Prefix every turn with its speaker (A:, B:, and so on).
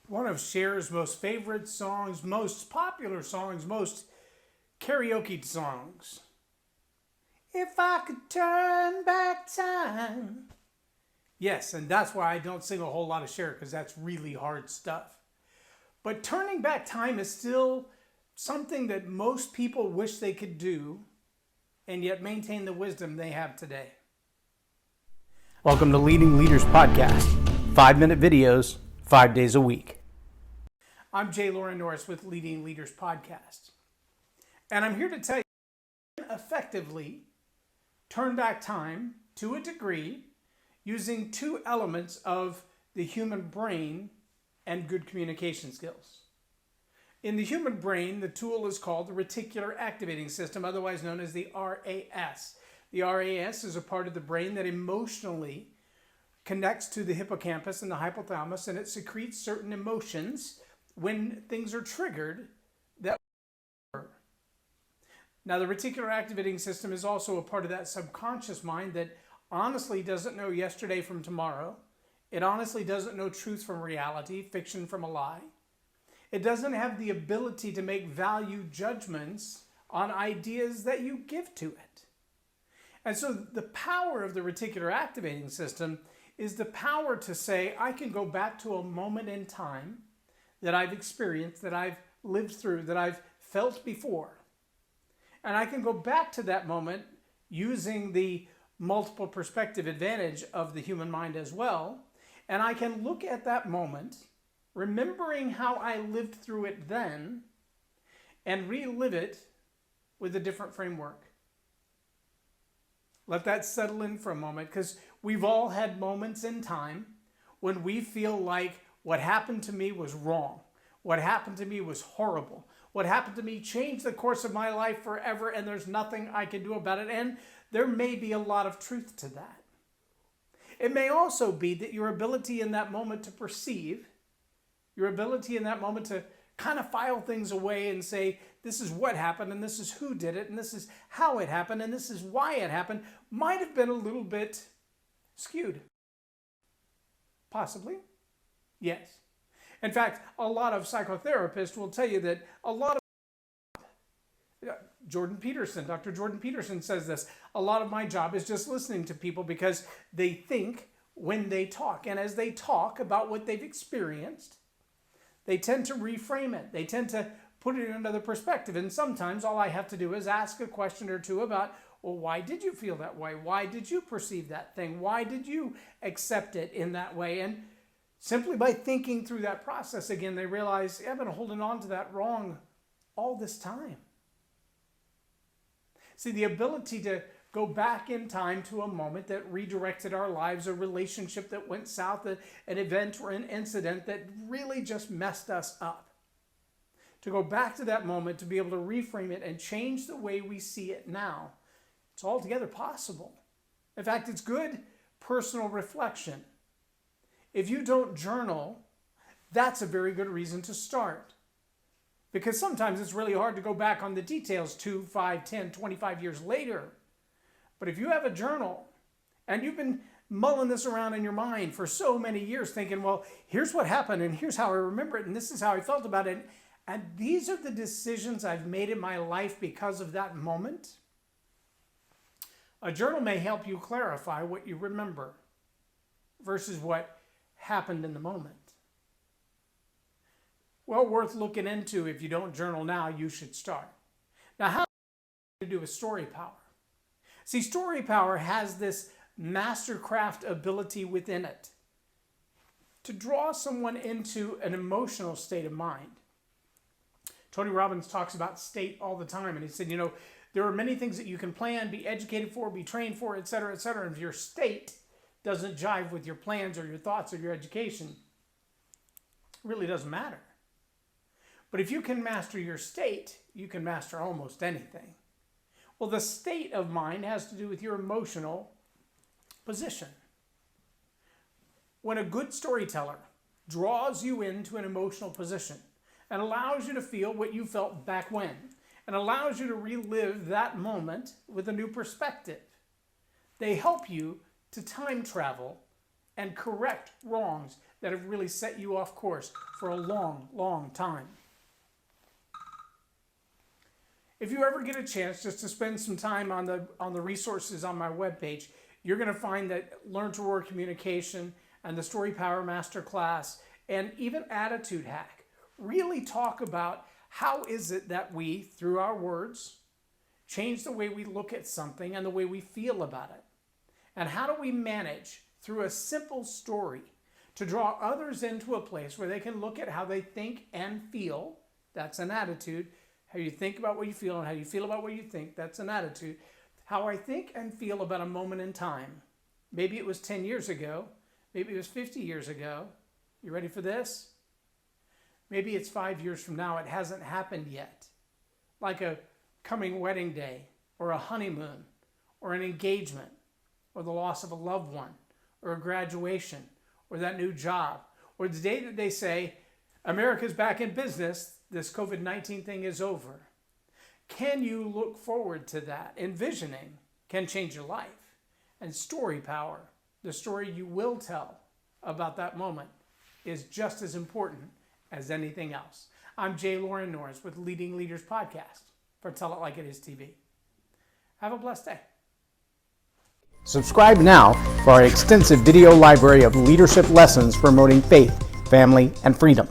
A: one of Cher's most favorite songs, most popular songs, most karaoke songs. If I could turn back time. Yes, and that's why I don't sing a whole lot of Cher, because that's really hard stuff. But turning back time is still something that most people wish they could do, and yet maintain the wisdom they have today.
B: Welcome to Leading Leaders Podcast. 5-minute videos, 5 days a week.
A: I'm Loren Norris with Leading Leaders Podcast. And I'm here to tell you effectively turn back time to a degree using two elements of the human brain and good communication skills. In the human brain, the tool is called the reticular activating system, otherwise known as the RAS. The RAS is a part of the brain that emotionally connects to the hippocampus and the hypothalamus, and it secretes certain emotions when things are triggered that occur. Now, the reticular activating system is also a part of that subconscious mind that honestly doesn't know yesterday from tomorrow. It honestly doesn't know truth from reality, fiction from a lie. It doesn't have the ability to make value judgments on ideas that you give to it. And so the power of the reticular activating system is the power to say, I can go back to a moment in time that I've experienced, that I've lived through, that I've felt before. And I can go back to that moment using the multiple perspective advantage of the human mind as well. And I can look at that moment, remembering how I lived through it then, and relive it with a different framework. Let that settle in for a moment, because we've all had moments in time when we feel like what happened to me was wrong. What happened to me was horrible. What happened to me changed the course of my life forever, and there's nothing I can do about it. And there may be a lot of truth to that. It may also be that your ability in that moment to perceive, your ability in that moment to kind of file things away and say, this is what happened, and this is who did it, and this is how it happened, and this is why it happened, might have been a little bit skewed. Possibly. Yes. In fact, a lot of psychotherapists will tell you that a lot of Dr. Jordan Peterson says this, a lot of my job is just listening to people because they think when they talk. And as they talk about what they've experienced, they tend to reframe it. They tend to put it in another perspective. And sometimes all I have to do is ask a question or two about, well, why did you feel that way? Why did you perceive that thing? Why did you accept it in that way? And simply by thinking through that process again, they realize, I've been holding on to that wrong all this time. See, the ability to go back in time to a moment that redirected our lives, a relationship that went south, an event or an incident that really just messed us up. To go back to that moment, to be able to reframe it and change the way we see it now, it's altogether possible. In fact, it's good personal reflection. If you don't journal, that's a very good reason to start. Because sometimes it's really hard to go back on the details 2, 5, 10, 25 years later. But if you have a journal and you've been mulling this around in your mind for so many years thinking, well, here's what happened and here's how I remember it and this is how I felt about it. And these are the decisions I've made in my life because of that moment. A journal may help you clarify what you remember versus what happened in the moment. Well, worth looking into. If you don't journal now, you should start. Now, how to do with STORYPOWER? See, STORYPOWER has this mastercraft ability within it to draw someone into an emotional state of mind. Tony Robbins talks about state all the time, and he said, there are many things that you can plan, be educated for, be trained for, et cetera, and if your state doesn't jive with your plans or your thoughts or your education, it really doesn't matter. But if you can master your state, you can master almost anything. Well, the state of mind has to do with your emotional position. When a good storyteller draws you into an emotional position and allows you to feel what you felt back when, and allows you to relive that moment with a new perspective, they help you to time travel and correct wrongs that have really set you off course for a long, long time. If you ever get a chance just to spend some time on the resources on my webpage, you're going to find that Learn to Roar Communication and the STORYPOWER Masterclass and even Attitude Hack really talk about how is it that we, through our words, change the way we look at something and the way we feel about it. And how do we manage, through a simple story, to draw others into a place where they can look at how they think and feel. That's an attitude. How you think about what you feel and how you feel about what you think. That's an attitude. How I think and feel about a moment in time. Maybe it was 10 years ago. Maybe it was 50 years ago. You ready for this? Maybe it's 5 years from now. It hasn't happened yet. Like a coming wedding day, or a honeymoon, or an engagement, or the loss of a loved one, or a graduation, or that new job, or the day that they say, America's back in business, this COVID-19 thing is over. Can you look forward to that? Envisioning can change your life. And story power, the story you will tell about that moment, is just as important as anything else. I'm Loren Norris with Leading Leaders Podcast for Tell It Like It Is TV. Have a blessed day.
B: Subscribe now for our extensive video library of leadership lessons promoting faith, family, and freedom.